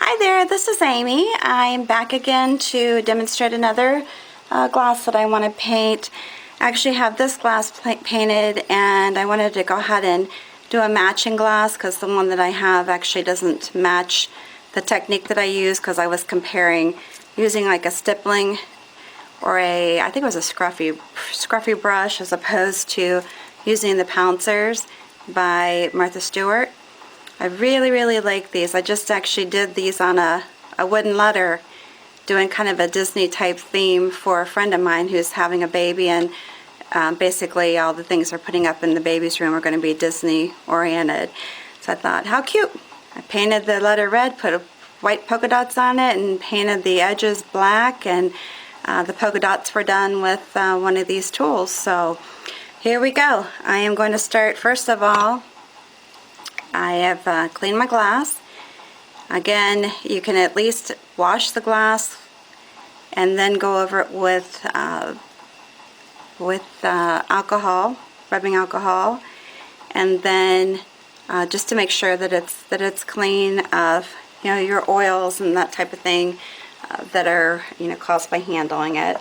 Hi there, this is Amy. I'm back again to demonstrate another glass that I want to paint. I actually have this glass painted, and I wanted to go ahead and do a matching glass because the one that I have actually doesn't match the technique that I use, because I was comparing using like a stippling or I think it was a scruffy brush as opposed to using the pouncers by Martha Stewart. I really like these. I just actually did these on a wooden letter, doing kind of a Disney type theme for a friend of mine who's having a baby, and basically all the things they're putting up in the baby's room are going to be Disney oriented. So I thought, how cute. I painted the letter red, put white polka dots on it, and painted the edges black, and the polka dots were done with one of these tools. So here we go. I am going to start, first of all, I have cleaned my glass. Again, you can at least wash the glass and then go over it with alcohol, rubbing alcohol, and then just to make sure that it's clean of your oils and that type of thing that are caused by handling it,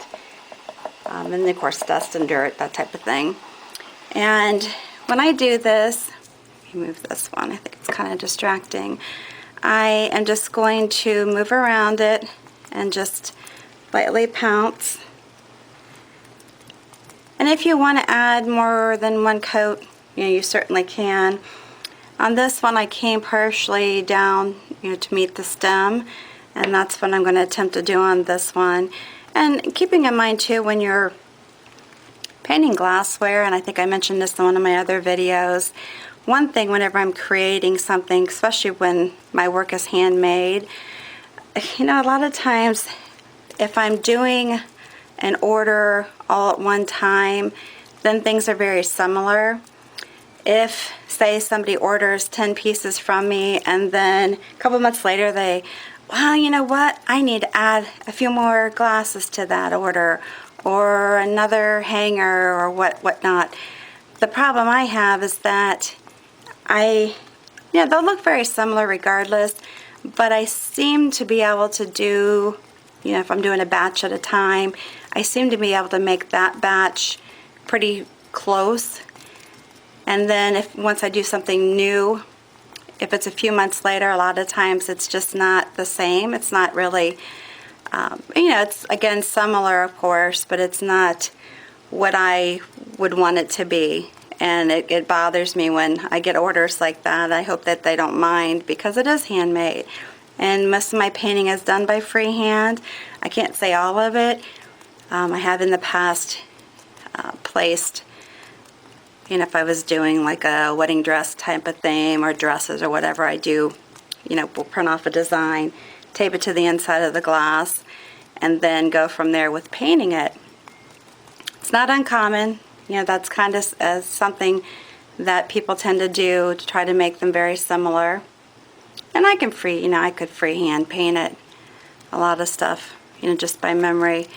and of course dust and dirt, that type of thing. And when I do this, move this one, I think it's kind of distracting. I am just going to move around it and just lightly pounce. And if you want to add more than one coat, you certainly can. On this one I came partially down to meet the stem, and that's what I'm going to attempt to do on this one. And keeping in mind too, when you're painting glassware, and I think I mentioned this in one of my other videos, one thing whenever I'm creating something, especially when my work is handmade, a lot of times if I'm doing an order all at one time, then things are very similar. If, say, somebody orders 10 pieces from me and then a couple months later well, you know what, I need to add a few more glasses to that order, or another hanger, or whatnot. The problem I have is that they'll look very similar regardless, but I seem to be able to do, if I'm doing a batch at a time, I seem to be able to make that batch pretty close. And then once I do something new, if it's a few months later, a lot of times it's just not the same. It's not really, it's again similar of course, but it's not what I would want it to be. And it bothers me when I get orders like that. I hope that they don't mind, because it is handmade. And most of my painting is done by freehand. I can't say all of it. I have in the past placed, if I was doing like a wedding dress type of thing, or dresses or whatever, I do, we'll print off a design, tape it to the inside of the glass, and then go from there with painting it. It's not uncommon. That's kind of something that people tend to do to try to make them very similar. And I can I could freehand paint it, a lot of stuff, just by memory.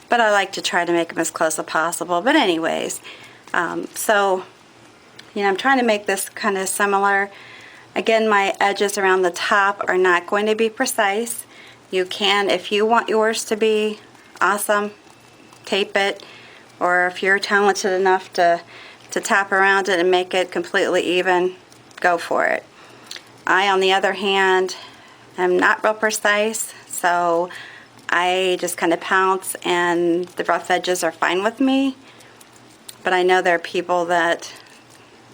But I like to try to make them as close as possible. But anyways, so, I'm trying to make this kind of similar. Again, my edges around the top are not going to be precise. You can, if you want yours to be awesome, tape it. Or if you're talented enough to tap around it and make it completely even, go for it. I, on the other hand, am not real precise, so I just kind of pounce, and the rough edges are fine with me. But I know there are people that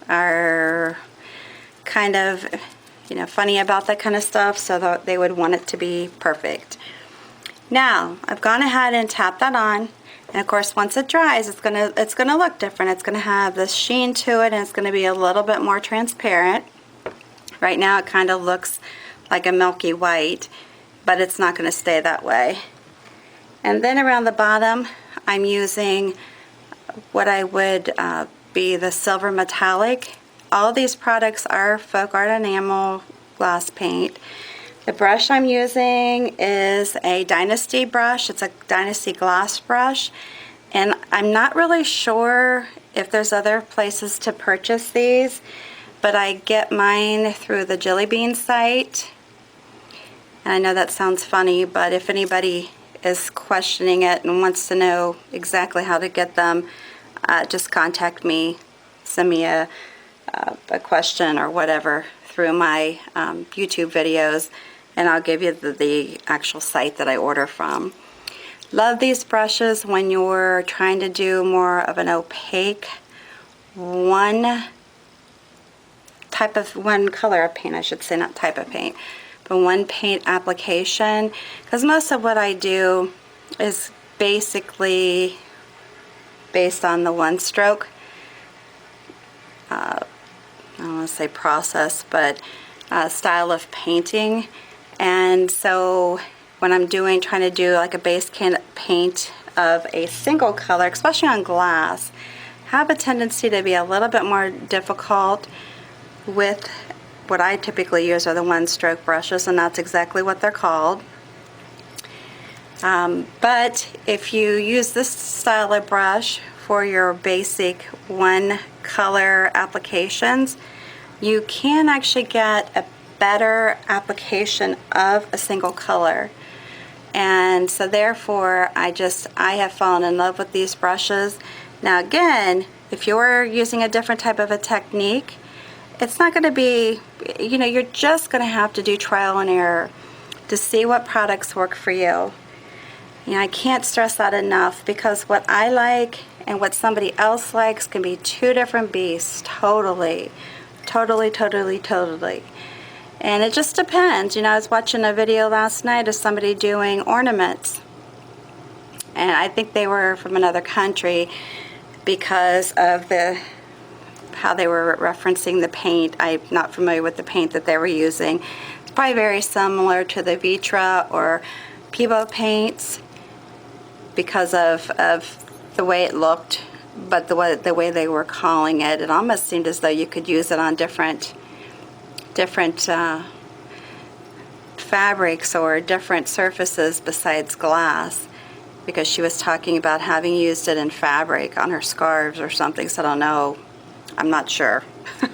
are kind of, funny about that kind of stuff, so that they would want it to be perfect. Now, I've gone ahead and tapped that on. And of course, once it dries, it's gonna look different. It's gonna have this sheen to it, and it's gonna be a little bit more transparent. Right now, it kind of looks like a milky white, but it's not gonna stay that way. And then around the bottom, I'm using what I would be the silver metallic. All of these products are folk art enamel glass paint. The brush I'm using is a Dynasty brush. It's a Dynasty glass brush, and I'm not really sure if there's other places to purchase these, but I get mine through the Jelly Bean site. And I know that sounds funny, but if anybody is questioning it and wants to know exactly how to get them, just contact me, send me a question or whatever through my YouTube videos, and I'll give you the actual site that I order from. Love these brushes when you're trying to do more of an opaque one color of paint, I should say, not type of paint, but one paint application, because most of what I do is basically based on the one stroke, I don't want to say process, but style of painting. And so when I'm trying to do like a base paint of a single color, especially on glass, have a tendency to be a little bit more difficult with what I typically use are the one-stroke brushes, and that's exactly what they're called. But if you use this style of brush for your basic one color applications, you can actually get a better application of a single color. And so therefore I have fallen in love with these brushes. Now again, if you're using a different type of a technique, it's not going to be, you're just going to have to do trial and error to see what products work for you. I can't stress that enough, because what I like and what somebody else likes can be two different beasts, totally. And it just depends. I was watching a video last night of somebody doing ornaments, and I think they were from another country because of how they were referencing the paint. I'm not familiar with the paint that they were using. It's probably very similar to the Vitra or Peebo paints because of the way it looked, but the way they were calling it, it almost seemed as though you could use it on different fabrics or different surfaces besides glass, because she was talking about having used it in fabric on her scarves or something, so I don't know. I'm not sure. I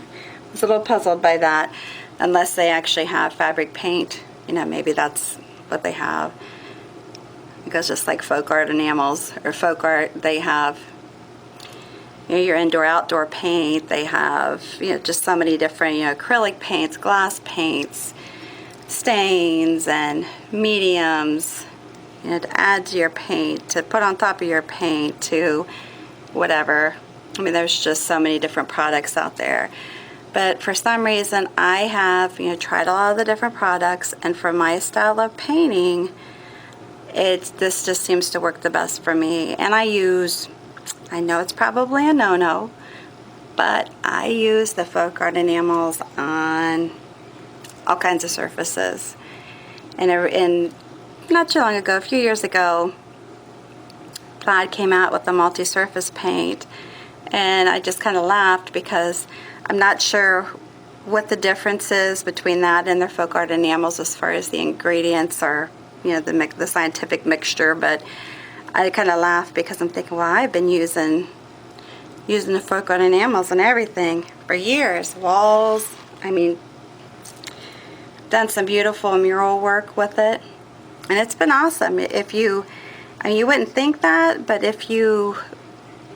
was a little puzzled by that, unless they actually have fabric paint. Maybe that's what they have. Because just like folk art enamels or folk art, they have your indoor-outdoor paint. They have just so many different acrylic paints, glass paints, stains and mediums, to add to your paint, to put on top of your paint, to whatever. I mean, there's just so many different products out there. But for some reason, I have tried a lot of the different products, and for my style of painting, this just seems to work the best for me. And I know it's probably a no-no, but I use the folk art enamels on all kinds of surfaces. And not too long ago, a few years ago, Plaid came out with a multi-surface paint, and I just kind of laughed because I'm not sure what the difference is between that and their folk art enamels as far as the ingredients or the scientific mixture, but I kind of laugh because I'm thinking, well, I've been using the folk art enamels and everything for years. Walls, done some beautiful mural work with it, and it's been awesome. You wouldn't think that, but if you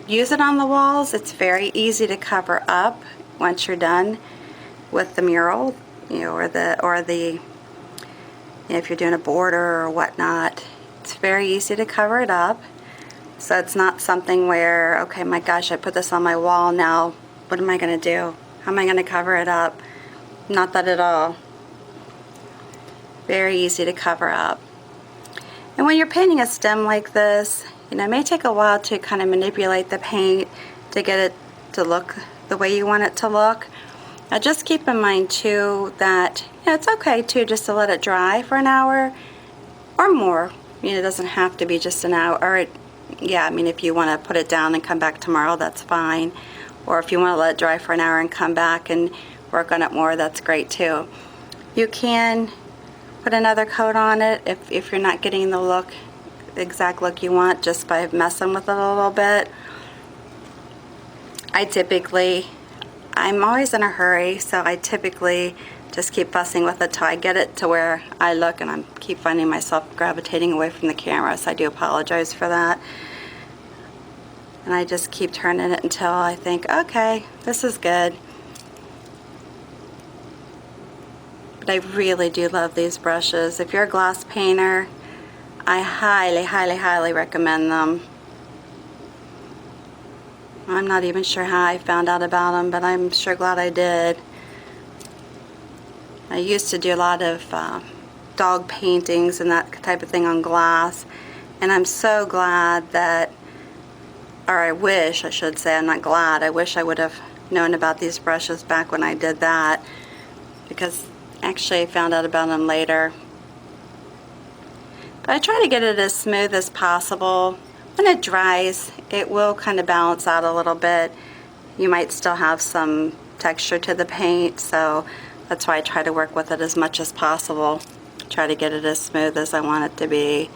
use it on the walls, it's very easy to cover up once you're done with the mural, or the if you're doing a border or whatnot. It's very easy to cover it up. So it's not something where, okay, my gosh, I put this on my wall now, what am I going to do? How am I going to cover it up? Not that at all. Very easy to cover up. And when you're painting a stem like this, it may take a while to kind of manipulate the paint to get it to look the way you want it to look. Now just keep in mind too that it's okay too just to let it dry for an hour or more. It doesn't have to be just an hour. Or if you want to put it down and come back tomorrow, that's fine. Or if you want to let it dry for an hour and come back and work on it more, that's great too. You can put another coat on it if you're not getting the exact look you want just by messing with it a little bit. I'm always in a hurry, so I typically just keep fussing with it till I get it to where I look, and I keep finding myself gravitating away from the camera, so I do apologize for that. And I just keep turning it until I think, okay, this is good. But I really do love these brushes. If you're a glass painter, I highly, highly, highly recommend them. I'm not even sure how I found out about them, but I'm sure glad I did. I used to do a lot of dog paintings and that type of thing on glass, and I'm so glad that, or I wish, I should say, I'm not glad, I wish I would have known about these brushes back when I did that, because actually I found out about them later. But I try to get it as smooth as possible. When it dries, it will kind of balance out a little bit. You might still have some texture to the paint, so that's why I try to work with it as much as possible. Try to get it as smooth as I want it to be.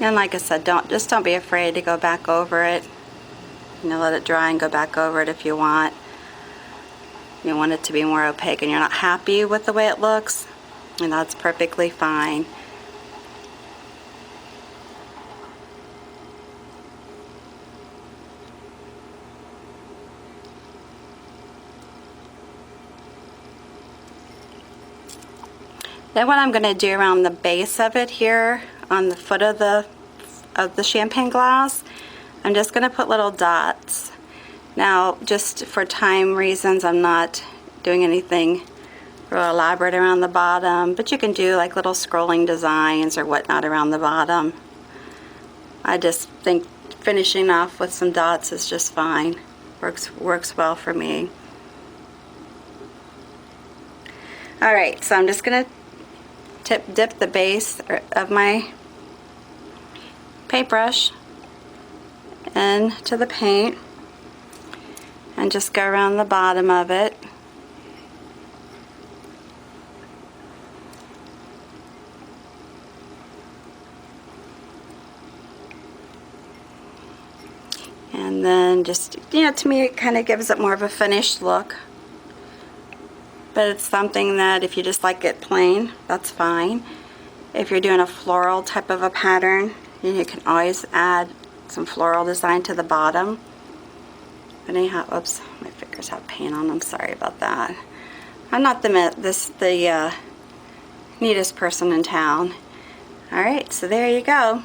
And like I said, just don't be afraid to go back over it. You know, let it dry and go back over it if you want. You want it to be more opaque and you're not happy with the way it looks, and that's perfectly fine. Then what I'm going to do around the base of it here, on the foot of the champagne glass, I'm just going to put little dots. Now, just for time reasons, I'm not doing anything real elaborate around the bottom, but you can do like little scrolling designs or whatnot around the bottom. I just think finishing off with some dots is just fine. Works well for me. Alright, so I'm just going to dip the base of my paintbrush into the paint and just go around the bottom of it. And then just, you know, to me it kind of gives it more of a finished look. But it's something that if you just like it plain, that's fine. If you're doing a floral type of a pattern, you can always add some floral design to the bottom. But anyhow, oops, my fingers have paint on them. Sorry about that. I'm not the neatest person in town. Alright, so there you go.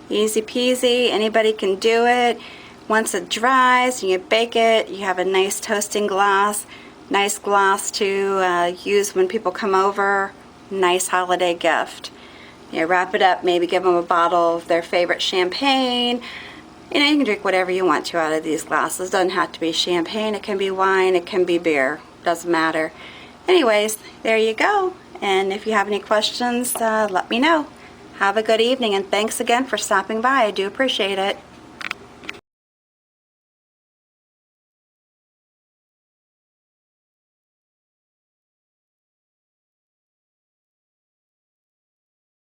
Easy peasy. Anybody can do it. Once it dries and you bake it, you have a nice toasting glass. Nice glass to use when people come over. Nice holiday gift. You know, wrap it up, maybe give them a bottle of their favorite champagne. You know, you can drink whatever you want to out of these glasses. Doesn't have to be champagne. It can be wine. It can be beer. Doesn't matter. Anyways, there you go. And if you have any questions, let me know. Have a good evening, and thanks again for stopping by. I do appreciate it.